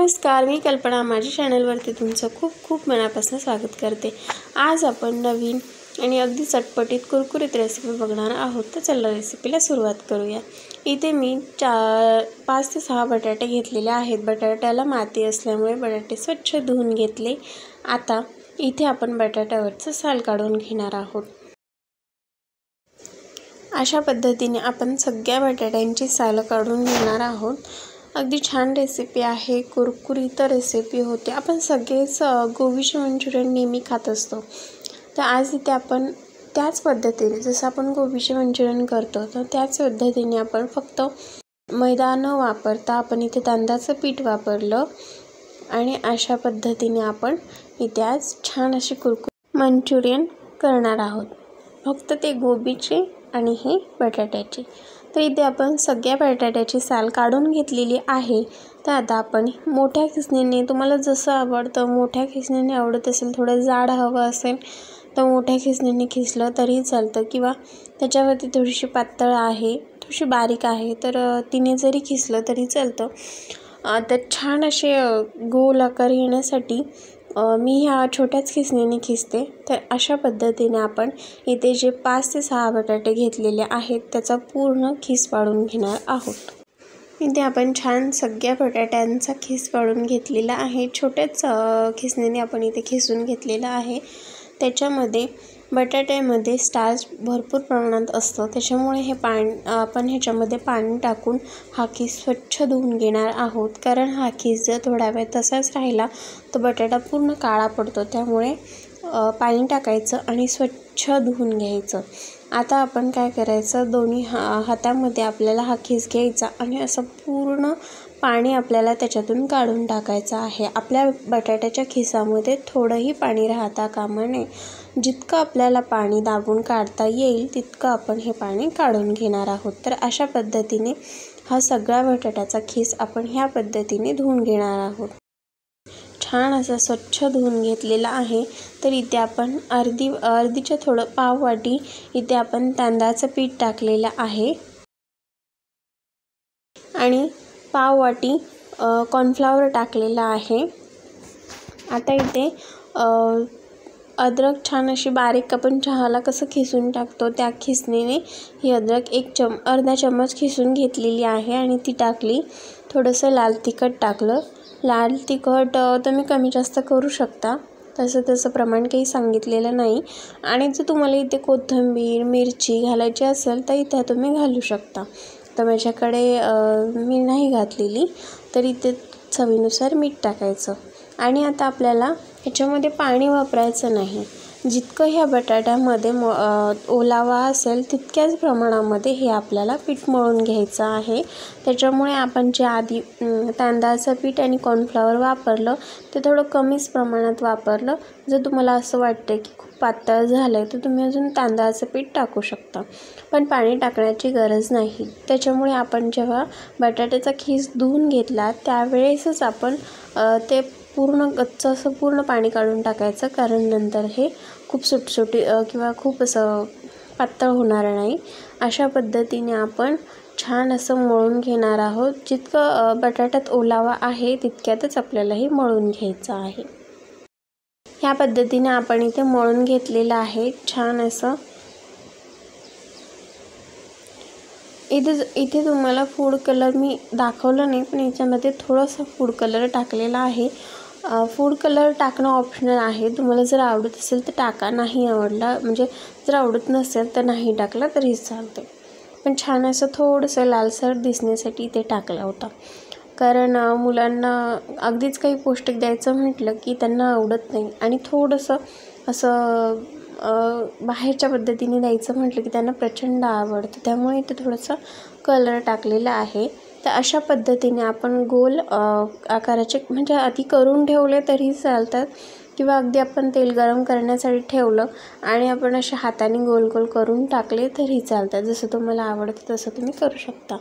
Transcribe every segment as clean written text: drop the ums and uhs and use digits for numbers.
नमस्कार, मी कल्पना माझ्या चॅनलवरती तुमचं खूप खूप मनापासून स्वागत करते। आज आपण नवीन आणि अगदी चटपटीत कुरकुरीत रेसिपी बघणार आहोत। तर चला रेसिपीला सुरुवात करूया। इथे मी 5 ते 6 बटाटे घेतलेले आहेत। बटाट्याला माती असल्यामुळे बटाटे स्वच्छ धुवून घेतले। आता इथे आपण बटाट्यावरचं साल काढून घेणार आहोत। अशा पद्धतीने आपण सगळ्या बटाट्यांची साल काढून घेणार आहोत। अगदी छान रेसिपी आहे, कुरकुरीत रेसिपी होते। आपण सगळेच गोबीचे मंचुरियन नेहमी खात असतो। तर आज इथे आपण त्याच पद्धतीने जसं आपण गोबीचे मंचुरियन करतो तर त्याच पद्धतीने आपण फक्त मैदा न वापरता आपण इथे तांदळाचं पीठ वापरलं आणि अशा पद्धतीने आपण इथे आज छान अशी कुरकुरीत मंचुरियन करणार आहोत। फक्त ते गोबीचे आणि हे बटाट्याचे। तर इथे आपण सगळ्या बटाट्याची साल काढून घेतलेली आहे। तर आता आपण मोठ्या खिसणीने, तुम्हाला जसं आवडतं, मोठ्या खिसणीने आवडत असेल, थोडं जाड हवं असेल तर मोठ्या खिसणीने खिसलं तरी चालतं, किंवा त्याच्यावरती थोडीशी पातळ आहे, थोडीशी बारीक आहे तर तिने जरी खिसलं तरी चालतं। तर छान असे गोल आकार येण्यासाठी मी ह्या छोट्याच खिसणीने खिसते। तर अशा पद्धतीने आपण इथे जे 5 ते 6 बटाटे घेतलेले आहेत त्याचा पूर्ण खिस पाडून घेणार आहोत। इथे आपण छान सगळ्या बटाट्यांचा खिस पाडून घेतलेला आहे। छोट्याच खिसणीने आपण इथे खिसून घेतलेला आहे। त्याच्यामध्ये बटाट्यामध्ये स्टार्च भरपूर प्रमाणात असतं, त्याच्यामुळे हे आपण ह्याच्यामध्ये पाणी टाकून हा खिस स्वच्छ धुवून घेणार आहोत। कारण हा खिस जर थोडा वेळ तसाच राहिला तर बटाटा पूर्ण काळा पडतो, त्यामुळे पाणी टाकायचं आणि स्वच्छ धुवून घ्यायचं। आता आपण काय करायचं, दोन्ही हातामध्ये आपल्याला हा खिस घ्यायचा आणि असं पूर्ण पाणी आपल्याला त्याच्यातून काढून टाकायचं आहे। आपल्या बटाट्याच्या खिसामध्ये थोडंही पाणी राहता कामा नये। जितकं आपल्याला पाणी दाबून काढता येईल तितकं आपण हे पाणी काढून घेणार आहोत। तर अशा पद्धतीने हा सगळा बटाट्याचा खिस आपण ह्या पद्धतीने धुवून घेणार आहोत। छान असं स्वच्छ धुवून घेतलेला आहे। तर इथे आपण अर्धीच्या थोडं पाव वाटी इथे आपण तांदळाचं पीठ टाकलेलं आहे आणि पाव वाटी कॉर्नफ्लॉवर टाकलेला आहे। आता इथे अद्रक छान अशी बारीक आपण चहाला कसं खिसून टाकतो त्या खिसणीने ही अद्रक अर्धा चम्मच खिसून घेतलेली आहे आणि ती टाकली। थोडंसं लाल तिखट टाकलं। लाल तिखट तुम्ही कमी जास्त करू शकता, तसं प्रमाण काही सांगितलेलं नाही। आणि जर तुम्हाला इथे कोथिंबीर मिरची घालायची असेल तर इथे तुम्ही घालू शकता। तर माझ्याकडे मी नाही घातलेली, तर इथे चवीनुसार मीठ टाकायचं। आणि आता आपल्याला ह्याच्यामध्ये पाणी वापरायचं नाही। जितकं ह्या बटाट्यामध्ये ओलावा असेल तितक्याच प्रमाणामध्ये हे आपल्याला पीठ मळून घ्यायचं आहे। त्याच्यामुळे आपण जे आधी तांदळाचं पीठ आणि कॉर्नफ्लॉवर वापरलं ते थोडं कमीच प्रमाणात वापरलं। जर तुम्हाला असं वाटतं की खूप पातळ झालं आहे तर तुम्ही अजून तांदळाचं पीठ टाकू शकता, पण पाणी टाकण्याची गरज नाही। त्याच्यामुळे आपण जेव्हा बटाट्याचा खिस धुवून घेतला त्यावेळेसच आपण ते पूर्ण गच्च असं पूर्ण पाणी काढून टाकायचं, कारण नंतर हे खूप सुटसुटी किंवा खूप असं पातळ होणार नाही। अशा पद्धतीने आपण छान असं मळून घेणार आहोत। जितकं बटाट्यात ओलावा आहे तितक्यातच आपल्याला हे मळून घ्यायचं आहे। ह्या पद्धतीने आपण इथे मळून घेतलेलं आहे छान असं। इथे तुम्हाला फूड कलर मी दाखवलं नाही, पण याच्यामध्ये थोडासा फूड कलर टाकलेला आहे। फूड कलर टाकणं ऑप्शनल आहे, तुम्हाला जर आवडत असेल तर टाका, नाही आवडला म्हणजे जर आवडत नसेल तर नाही टाकला तरी चालतं। पण छान असं थोडंसं लालसर दिसण्यासाठी ते टाकला होता, कारण मुलांना अगदीच काही पौष्टिक द्यायचं म्हटलं की त्यांना आवडत नाही आणि थोडंसं असं बाहेरच्या पद्धतीने द्यायचं म्हटलं की त्यांना प्रचंड आवडतं, त्यामुळे इथे थोडंसं कलर टाकलेला आहे। तर अशा पद्धतीने आपण गोल आकाराचे म्हणजे आधी करून ठेवले तरी चालतात, किंवा अगदी आपण तेल गरम करण्यासाठी ठेवलं आणि आपण अशा हाताने गोल गोल करून टाकले तरी चालतात। जसं तुम्हाला आवडतं तसं तुम्ही करू शकता।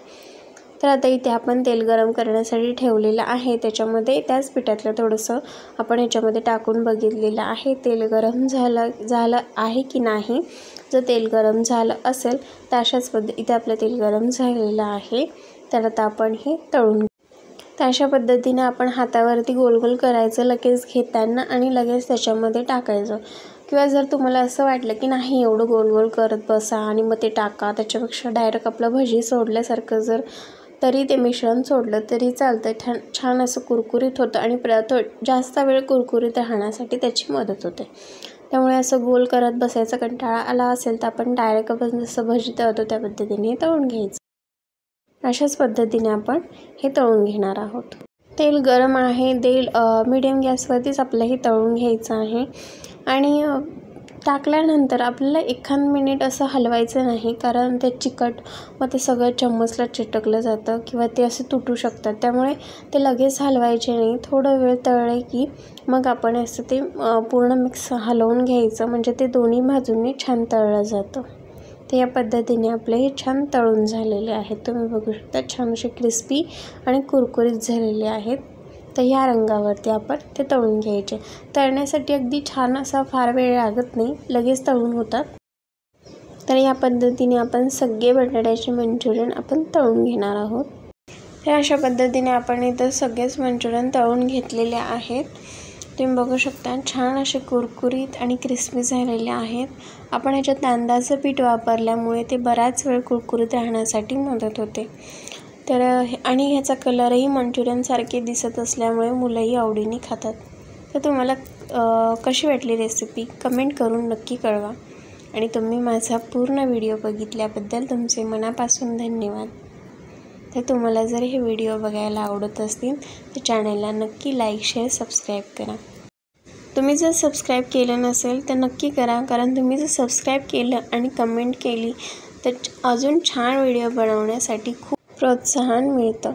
तर आता इथे आपण तेल गरम करण्यासाठी ठेवलेलं आहे, त्याच्यामध्ये त्याच पिठातलं थोडंसं आपण ह्याच्यामध्ये टाकून बघितलेलं आहे तेल गरम झालं आहे की नाही। जर तेल गरम झालं असेल तर अशाच इथे आपलं तेल गरम झालेलं आहे। तर आता आपण हे तळून तर अशा पद्धतीने आपण हातावरती गोल गोल करायचं लगेच घेताना आणि लगेच त्याच्यामध्ये टाकायचं. किंवा जर तुम्हाला असं वाटलं की नाही एवढं गोल गोल करत बसा आणि मग ते टाका, त्याच्यापेक्षा डायरेक्ट आपलं भजी सोडल्यासारखं जर तरी ते मिश्रण सोडलं तरी चालतं. छान असं कुरकुरीत होतं आणि जास्त वेळ कुरकुरीत राहण्यासाठी त्याची मदत होते. त्यामुळे असं गोल करत बसायचा कंटाळा आला असेल तर आपण डायरेक्ट आपण जसं भजी तळतो त्या पद्धतीने तळून घ्यायचं. अशाच पद्धतीने आपण हे तळून घेणार आहोत. तेल गरम आहे, मीडियम गॅसवरतीच आपलं हे तळून घ्यायचं आहे. आणि टाकल्यानंतर आपल्याला एखाद मिनिट असं हलवायचं नाही, कारण ते चिकट व ते सगळं चम्मचला चिटकलं जातं किंवा ते असे तुटू शकतात. त्यामुळे ते लगेच हलवायचे नाही. थोडं वेळ तळले की मग आपण असं ते पूर्ण मिक्स हलवून घ्यायचं, म्हणजे ते दोन्ही बाजूंनी छान तळलं जातं. तर या पद्धतीने आपले हे छान तळून झालेले आहेत. तुम्ही बघू शकता छान असे क्रिस्पी आणि कुरकुरीत झालेले आहेत. तर ह्या रंगावरती आपण ते तळून घ्यायचे. तळण्यासाठी अगदी छान असा फार वेळ लागत नाही, लगेच तळून होतात. तर या पद्धतीने आपण सगळे बटाट्याचे मंचुरियन आपण तळून घेणार आहोत. तर अशा पद्धतीने आपण इथं सगळेच मंचुरियन तळून घेतलेले आहेत. तुम्ही बघू शकता छान असे कुरकुरीत आणि क्रिस्पी झालेले आहेत. आपण ह्याच्यात तांदळाचं पीठ वापरल्यामुळे ते बराच वेळ कुरकुरीत राहण्यासाठी मदत होते. तर आणि ह्याचा कलरही मंचुरियनसारखे दिसत असल्यामुळे मुलंही आवडीने खातात. तर तुम्हाला कशी वाटली रेसिपी कमेंट करून नक्की कळवा. आणि तुम्ही माझा पूर्ण व्हिडिओ बघितल्याबद्दल तुमचे मनापासून धन्यवाद. तर तुम्हाला जर हे व्हिडिओ बघायला आवडत असतील तर चॅनलला नक्की लाईक, शेअर, सबस्क्राईब करा. तुम्ही जर सबस्क्राईब केलं नसेल तर नक्की करा, कारण तुम्ही जर सबस्क्राईब केलं आणि कमेंट केली तर अजून छान व्हिडिओ बनवण्यासाठी खूप प्रोत्साहन मिळतं.